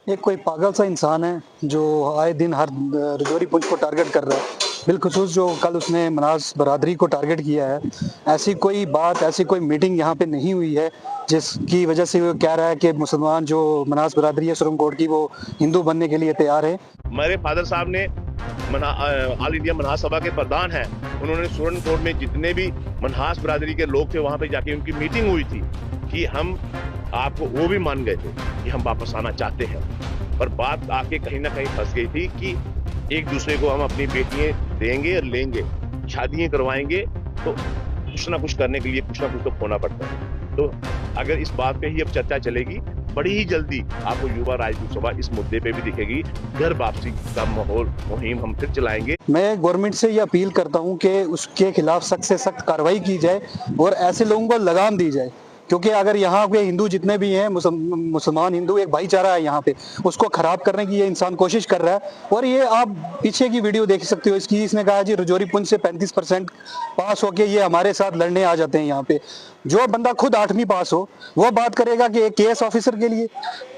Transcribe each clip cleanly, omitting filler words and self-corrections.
एक कोई पागल सा इंसान है जो आए दिन हर रजौरी पुंछ को टारगेट कर रहा है। बिलखुसूस जो कल उसने मनास बरादरी को टारगेट किया है। ऐसी कोई बात, ऐसी कोई मीटिंग यहाँ पे नहीं हुई है जिसकी वजह से वो कह रहा है कि मुसलमान जो मनास बरादरी है सुरंग कोट की, वो हिंदू बनने के लिए तैयार है। मेरे फादर साहब ने ऑल इंडिया मनहास सभा के प्रधान हैं। उन्होंने सुरन कोट में जितने भी मनहास बरादरी के लोग थे वहां पे जाके उनकी मीटिंग हुई थी कि हम आपको, वो भी मान गए थे कि हम वापस आना चाहते हैं। पर बात आके कहीं ना कहीं फंस गई थी कि एक दूसरे को हम अपनी बेटियां देंगे और लेंगे, शादियां करवाएंगे, तो कुछ ना कुछ करने के लिए कुछ ना कुछ तो खोना पड़ता है। तो अगर इस बात पे ही अब चर्चा चलेगी, बड़ी ही जल्दी आपको युवा राजदूत सभा इस मुद्दे पे भी दिखेगी। घर वापसी का माहौल मुहिम हम फिर चलाएंगे। मैं गवर्नमेंट से ये अपील करता हूँ कि उसके खिलाफ सख्त से सख्त कार्रवाई की जाए और ऐसे लोगों को लगाम दी जाए, क्योंकि अगर यहाँ पे हिंदू जितने भी हैं, मुसलमान हिंदू एक भाईचारा है यहाँ पे, उसको खराब करने की ये इंसान कोशिश कर रहा है। और ये आप पीछे की वीडियो देख सकते हो इसकी। इसने कहा जी रजौरी पुंछ से 35% पास होके ये हमारे साथ लड़ने आ जाते हैं यहाँ पे। जो बंदा खुद 8वीं पास हो वो बात करेगा कि एक केएस ऑफिसर के लिए,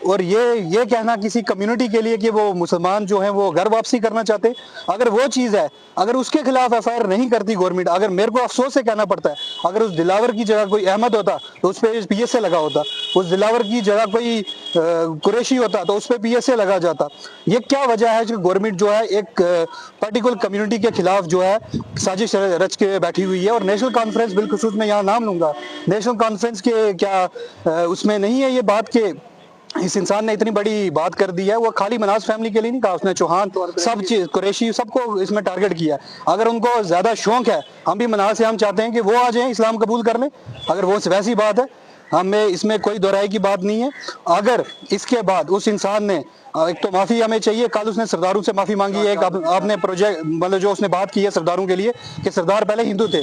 और ये कहना किसी कम्युनिटी के लिए कि वो मुसलमान जो है वो घर वापसी करना चाहते। अगर वो चीज़ है, अगर उसके खिलाफ एफआईआर नहीं करती गवर्नमेंट, अगर मेरे को अफसोस से कहना पड़ता है, अगर उस दिलावर की जगह कोई अहमद होता तो उस पर पीएसए लगा होता, उस दिलावर की जगह कोई कुरैशी होता तो उस पर पीएसए लगा जाता। ये क्या वजह है कि गवर्नमेंट जो है एक पर्टिकुलर कम्युनिटी के खिलाफ जो है साजिश रच के बैठी हुई है। और नेशनल कॉन्फ्रेंस, बिलखुसूस मैं यहाँ नाम लूंगा, नेशनल कॉन्फ्रेंस के क्या उसमें नहीं है ये बात कि इस इंसान ने इतनी बड़ी बात कर दी है। वो खाली मनास फैमिली के लिए नहीं कहा उसने, चौहान सब चीज कुरैशी सबको इसमें टारगेट किया है। अगर उनको ज्यादा शौक है, हम भी मनास से हम चाहते हैं कि वो आ जाएं इस्लाम कबूल करने, अगर वो वैसी बात है, हमें इसमें कोई दोहराई की बात नहीं है। अगर इसके बाद उस इंसान ने एक तो माफी हमें चाहिए, कल उसने सरदारों से माफी मांगी है। आपने प्रोजेक्ट मतलब जो उसने बात की है सरदारों के लिए कि सरदार पहले हिंदू थे,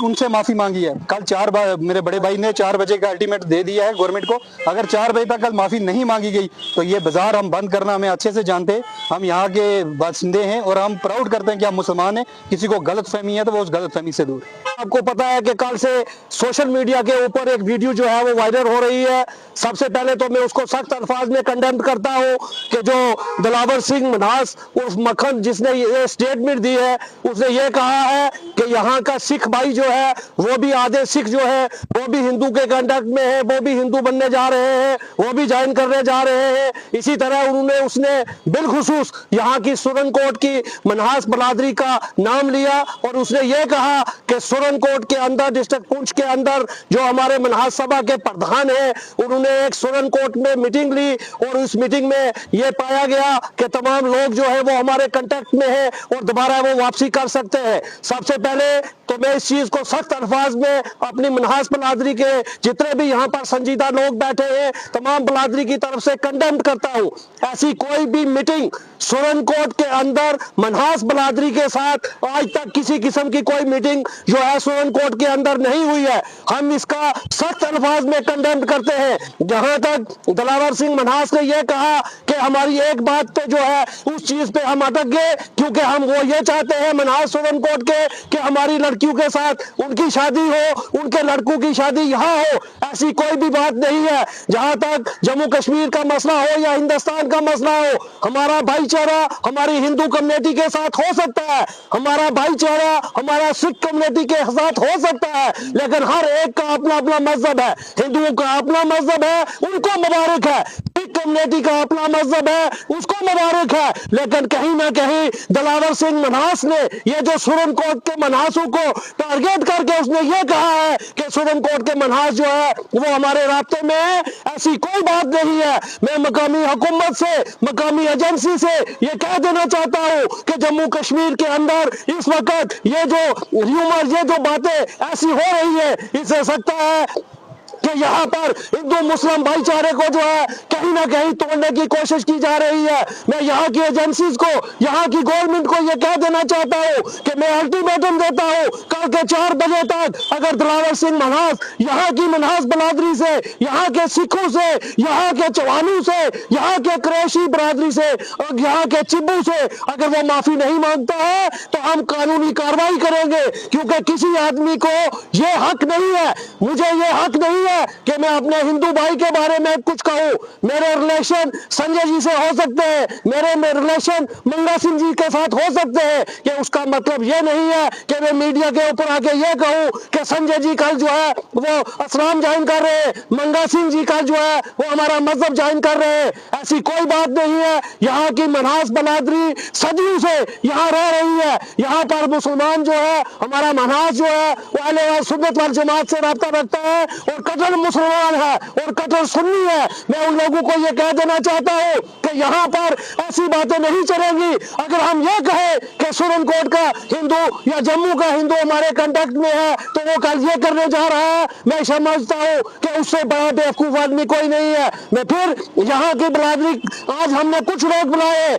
उनसे माफी मांगी है। कल 4 बार मेरे बड़े भाई ने 4 बजे का अल्टीमेट दे दिया है गवर्नमेंट को। अगर 4 बजे तक कल माफी नहीं मांगी गई तो ये बाजार हम बंद करना हमें अच्छे से जानते हैं। हम यहाँ के बाशिंदे हैं और हम प्राउड करते हैं कि हम मुसलमान हैं। किसी को गलत फहमी है तो वो उस गलत फहमी से दूर। आपको पता है कि कल से सोशल मीडिया के ऊपर एक वीडियो जो है वो वायरल हो रही है। सबसे पहले तो मैं उसको सख्त अल्फाज में कंडेम करता हूँ कि जो दिलावर सिंह मनास उस मक्खन जिसने ये स्टेटमेंट दी है, उसने ये कहा है कि यहाँ का सिख भाई जो है वो भी आधे सिख जो है वो भी हिंदू के कंडक्ट में है, वो भी हिंदू बनने जा रहे हैं, वो भी ज्वाइन करने जा रहे हैं। इसी तरह उसने बिलखुसूस यहाँ की सुरन कोट की मनहास बरादरी का नाम लिया और उसने ये कहा कि सुरन कोट के अंदर, डिस्ट्रिक्ट पुंछ के अंदर जो हमारे मनहास सभा के प्रधान है, उन्होंने एक सुरन कोट में मीटिंग ली और उस मीटिंग में यह पाया गया कि तमाम लोग जो है वो हमारे कांटेक्ट में है और दोबारा वो वापसी कर सकते हैं। सबसे पहले तो मैं इस चीज को सख्त अल्फाज में अपनी मनहास बरादरी के जितने भी यहाँ पर संजीदा लोग बैठे हैं तमाम बरादरी की तरफ से कंडेम करता हूँ। ऐसी कोई भी मीटिंग सुरन कोट के अंदर मनहास बरादरी के साथ आज तक किसी किस्म की कोई मीटिंग जो है सुरन कोट के अंदर नहीं हुई है। हम इसका सख्त अल्फाज में कंडेम करते हैं। जहां तक दिलावर सिंह मनहास ने यह कहा कि हमारी एक बात पे जो है उस चीज पे हम अटक गए, क्योंकि हम वो ये चाहते हैं मनहास सुरन कोट के कि हमारी लड़कियों के साथ उनकी शादी हो, उनके लड़कों की शादी यहाँ हो। ऐसी कोई भी बात नहीं है। जहां तक जम्मू कश्मीर का मसला हो या हिंदुस्तान का मसला हो, हमारा भाईचारा हमारी हिंदू कम्युनिटी के साथ हो सकता है, हमारा भाईचारा हमारा सिख कम्युनिटी के साथ हो सकता है, लेकिन हर एक का अपना अपना मजहब है। हिंदुओं का अपना मजहब है, उनको मुबारक है। सिख कम्युनिटी का अपना मजहब है, उसको मुबारक है। लेकिन कहीं ना कहीं दिलावर सिंह मनहास ने ये जो सुरन कोट के मनहासों को टारगेट करके उसने ये कहा है कि सुरन कोट के मनहास जो है वो हमारे रास्ते में है, ऐसी कोई बात नहीं है। मैं मकामी हुकूमत से, मकामी एजेंसी से ये कह देना चाहता हूँ कि जम्मू कश्मीर के अंदर इस वक्त ये जो र्यूमर, ये जो बातें ऐसी हो रही है, इससे सकता है कि यहाँ पर हिंदू मुस्लिम भाईचारे को जो है कहीं ना कहीं तोड़ने की कोशिश की जा रही है। मैं यहाँ की एजेंसीज को, यहाँ की गवर्नमेंट को यह कह देना चाहता हूँ कि मैं अल्टीमेटम देता हूँ, कल के 4 बजे तक अगर दिलावर सिंह मनहास यहाँ की मनहास बरादरी से, यहाँ के सिखों से, यहाँ के चौहानों से, यहाँ के कुरैशी बरादरी से और यहाँ के चिब्बू से अगर वो माफी नहीं मांगता है तो हम कानूनी कार्रवाई करेंगे, क्योंकि किसी आदमी को ये हक नहीं है, मुझे ये हक नहीं है है कि मैं अपने हिंदू भाई के बारे में कुछ कहूं। मेरे रिलेशन संजय जी से हो सकते हैं, मेरे रिलेशन मंगा सिंह जी के साथ हो सकते हैं, कि उसका मतलब ये नहीं है कि मैं मीडिया के ऊपर आके ये कहूं कि संजय जी कल जो है वो इस्लाम ज्वाइन कर रहे हैं, मंगा सिंह जी कल जो है वो हमारा मजहब ज्वाइन कर रहे हैं। ऐसी कोई बात नहीं है। यहाँ की मन्हास बलादरी सदियों से यहाँ रह रही है। यहाँ पर मुसलमान जो है, हमारा मन्हास जो है वो अहले सुन्नत वल जमात से राब्ता रखता है और कट्टर मुसलमान है और कट्टर सुन्नी है। मैं उन लोगों को ये कह देना चाहता हूँ कि यहाँ पर ऐसी बातें नहीं चलेंगी। अगर हम ये कहें कि सुरनकोट का हिंदू या जम्मू का हिंदू हमारे कांटेक्ट में है तो वो कल ये करने जा रहा है, मैं समझता हूँ कि उससे बड़ा बेवकूफ आदमी कोई नहीं है। मैं फिर यहाँ की बरादरी, आज हमने कुछ लोग बुलाए,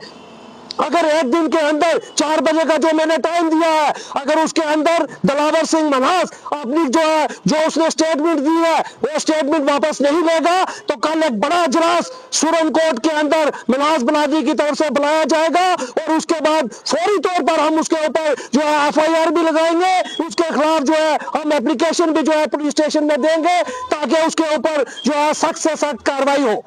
अगर एक दिन के अंदर 4 बजे का जो मैंने टाइम दिया है, अगर उसके अंदर दिलावर सिंह मन्हास अपनी जो उसने स्टेटमेंट दी है वो स्टेटमेंट वापस नहीं लेगा तो कल एक बड़ा इजलास सुरनकोट के अंदर मन्हास बलादरी की तरफ से बुलाया जाएगा और उसके बाद फौरी तौर पर हम उसके ऊपर जो है FIR भी लगाएंगे। उसके खिलाफ जो है हम एप्लीकेशन भी जो है पुलिस स्टेशन में देंगे ताकि उसके ऊपर जो है सख्त से सख्त कार्रवाई हो।